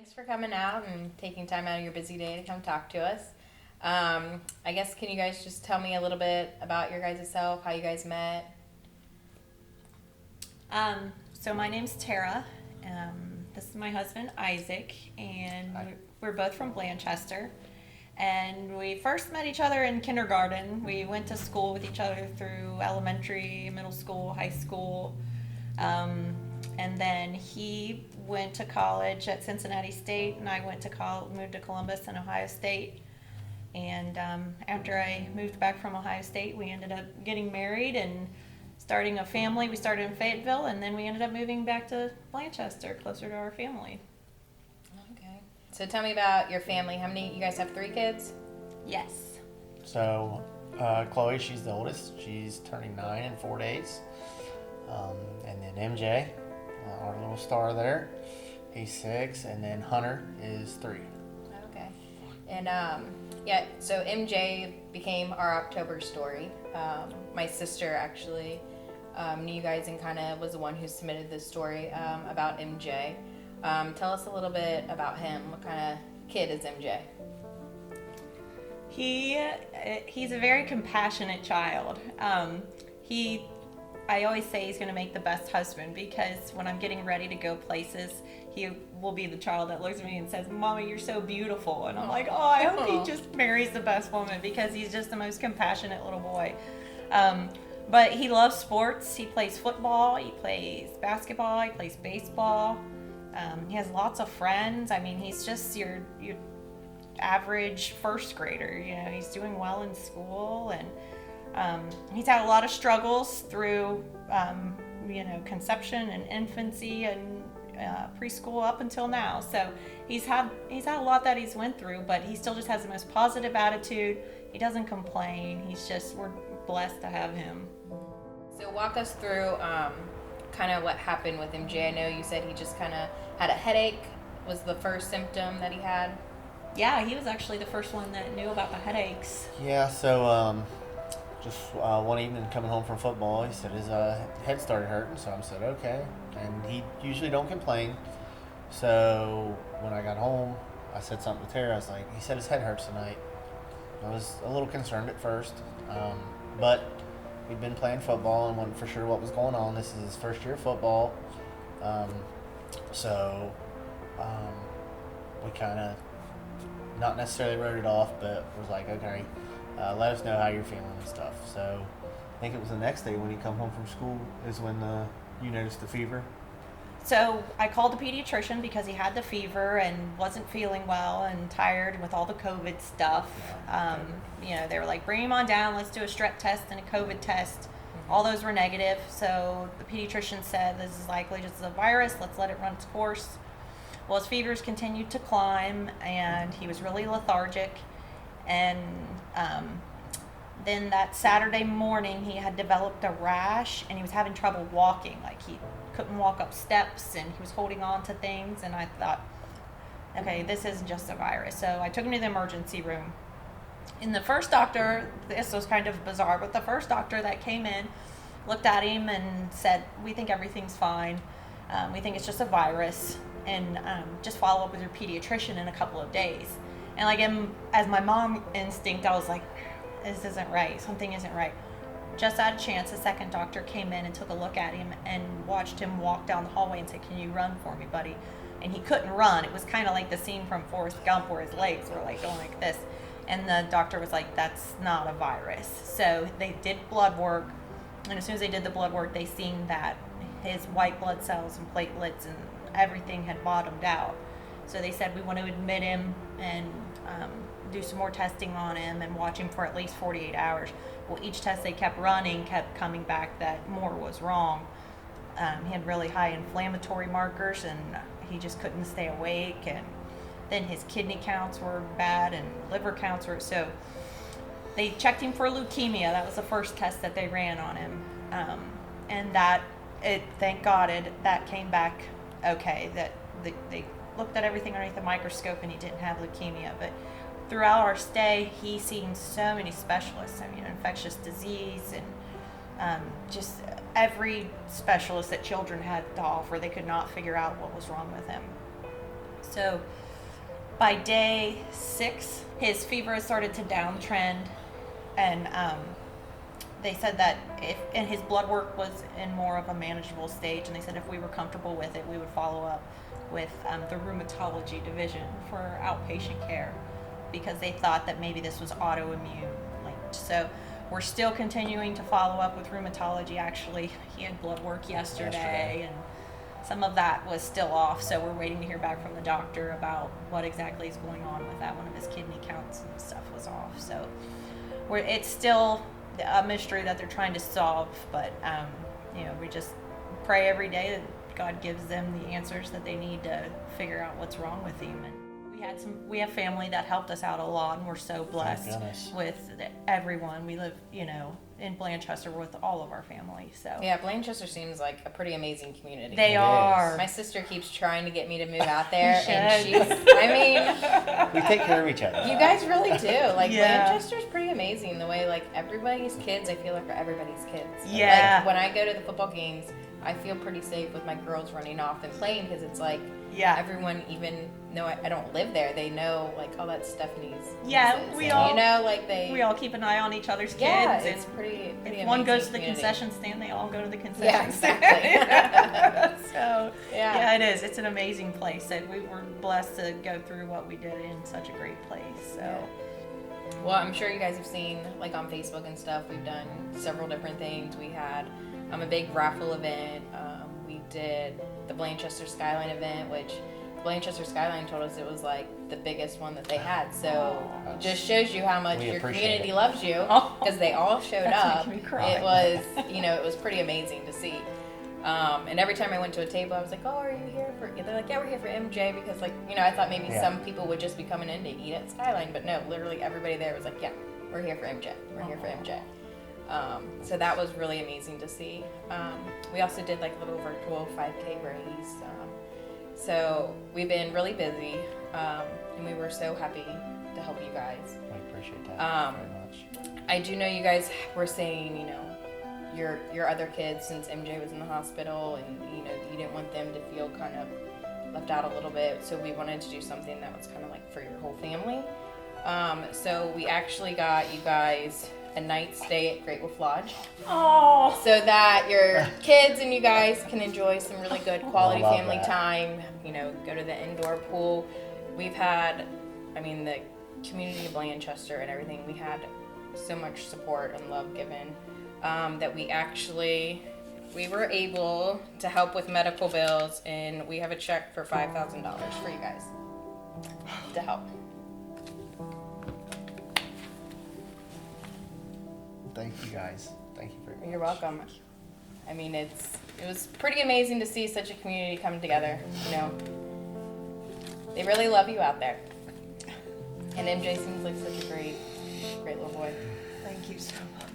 Thanks for coming out and taking time out of your busy day to come talk to us. I guess can you guys just tell me a little bit about your guys' self, how you guys met? So my name's Tara. This is my husband Isaac, and Hi. we're both from Blanchester. And we first met each other in kindergarten. We went to school with each other through elementary, middle school, high school. And then he went to college at Cincinnati State, and I went to moved to Columbus and Ohio State. And after I moved back from Ohio State, we ended up getting married and starting a family. We started in Fayetteville, and then we ended up moving back to Blanchester, closer to our family. Okay. So tell me about your family. How many, you guys have 3 kids? Yes. So, Chloe, she's the oldest. She's turning 9 in 4 days. And then MJ, our little star there, he's 6. And then Hunter is 3. Okay. And yeah, so MJ became our October story. My sister actually knew you guys and kind of was the one who submitted this story about MJ. Tell us a little bit about him. What kind of kid is MJ? He's a very compassionate child. I always say he's going to make the best husband, because when I'm getting ready to go places, he will be the child that looks at me and says, "Mommy, you're so beautiful." And I'm like, "Oh, I hope he just marries the best woman," because he's just the most compassionate little boy. But he loves sports. He plays football, he plays basketball, he plays baseball. He has lots of friends. I mean, he's just your average first grader. You know, he's doing well in school, and he's had a lot of struggles through, conception and infancy and preschool up until now. So he's had a lot that he's went through, but he still just has the most positive attitude. He doesn't complain. We're blessed to have him. So walk us through kind of what happened with MJ. I know you said he just kind of had a headache. Was the first symptom that he had? Yeah, he was actually the first one that knew about the headaches. Yeah, so just one evening coming home from football, he said his head started hurting. So I said, okay. And he usually don't complain. So when I got home, I said something to Tara. I was like, he said his head hurts tonight. I was a little concerned at first, but we'd been playing football and wasn't for sure what was going on. This is his first year of football. So we kind of not necessarily wrote it off, but was like, okay, let us know how you're feeling and stuff. So I think it was the next day when he come home from school is when you noticed the fever. So I called the pediatrician because he had the fever and wasn't feeling well and tired with all the COVID stuff. They were like, bring him on down, let's do a strep test and a COVID test. Mm-hmm. All those were negative. So the pediatrician said, this is likely just a virus, let's let it run its course. Well, his fevers continued to climb, and he was really lethargic. And then that Saturday morning, he had developed a rash, and he was having trouble walking. Like, he couldn't walk up steps, and he was holding on to things. And I thought, okay, this isn't just a virus. So I took him to the emergency room. And the first doctor, this was kind of bizarre, but the first doctor that came in looked at him and said, we think everything's fine. We think it's just a virus. And just follow up with your pediatrician in a couple of days. And like, as my mom instinct, I was like, this isn't right. Something isn't right. Just out of chance, a second doctor came in and took a look at him and watched him walk down the hallway and said, can you run for me, buddy? And he couldn't run. It was kind of like the scene from Forrest Gump where his legs were like going like this. And the doctor was like, that's not a virus. So they did blood work. And as soon as they did the blood work, they seen that his white blood cells and platelets and everything had bottomed out. So they said, we want to admit him and do some more testing on him and watch him for at least 48 hours. Well, each test they kept running kept coming back that more was wrong. He had really high inflammatory markers, and he just couldn't stay awake. And then his kidney counts were bad and liver counts were, so they checked him for leukemia. That was the first test that they ran on him. And thank God that came back okay, that they looked at everything underneath the microscope and he didn't have leukemia. But throughout our stay, he's seen so many specialists. I mean, infectious disease and just every specialist that children had to offer. They could not figure out what was wrong with him. So by day 6, his fever has started to downtrend, and they said that and his blood work was in more of a manageable stage, and they said if we were comfortable with it, we would follow up with the rheumatology division for outpatient care, because they thought that maybe this was autoimmune linked. So we're still continuing to follow up with rheumatology. Actually, he had blood work yesterday, and some of that was still off, so we're waiting to hear back from the doctor about what exactly is going on with that. One of his kidney counts and stuff was off, so it's still a mystery that they're trying to solve, but we just pray every day that God gives them the answers that they need to figure out what's wrong with him. And we have family that helped us out a lot, and we're so blessed with everyone. We live, in Blanchester with all of our family. So yeah, Blanchester seems like a pretty amazing community. They are. My sister keeps trying to get me to move out there, You and should. We take care of each other. You guys really do. Like, Yeah. Blanchester's pretty amazing. The way, like, everybody's kids, I feel like, are everybody's kids. Yeah. Like, when I go to the football games, I feel pretty safe with my girls running off and playing, because it's like, Yeah. everyone, even though I don't live there, they know, like, oh, that's Stephanie's. Yeah, nieces. we And, all- like, We all keep an eye on each other's kids. yeah, and it's pretty if one goes to the community. concession stand, they all go to the concession Yeah, stand. exactly. So Yeah. it is. It's an amazing place, and we were blessed to go through what we did in such a great place. So Well, I'm sure you guys have seen, like, on Facebook and stuff, we've done several different things. We had a big raffle event. We did the Blanchester Skyline event, which Blanchester Skyline told us it was, like, the biggest one that they had. So it just shows you how much We your appreciate community it. Oh. loves you, because they all showed That's up. making me cry. It was, it was pretty amazing to see. And every time I went to a table, I was like, oh, are you here for, they're like, yeah, we're here for MJ, because, like, I thought maybe Yeah. some people would just be coming in to eat at Skyline, but no, literally everybody there was like, yeah, we're here for MJ. We're here for MJ. So that was really amazing to see. We also did, like, a little virtual 5K race. So we've been really busy, and we were so happy to help you guys. I appreciate that very much. I do know you guys were saying, your other kids, since MJ was in the hospital, and you didn't want them to feel kind of left out a little bit, so we wanted to do something that was kind of like for your whole family. So we actually got you guys a night stay at Great Wolf Lodge, Oh. so that your kids and you guys can enjoy some really good quality I love family that. time. Go to the indoor pool. We've had, the community of Blanchester and everything, we had so much support and love given, that we were able to help with medical bills, and we have a check for $5,000 for you guys to help. Thank you guys. Thank you very much. You're welcome. It was pretty amazing to see such a community come together. They really love you out there. And MJ seems like such a great little boy. Thank you so much.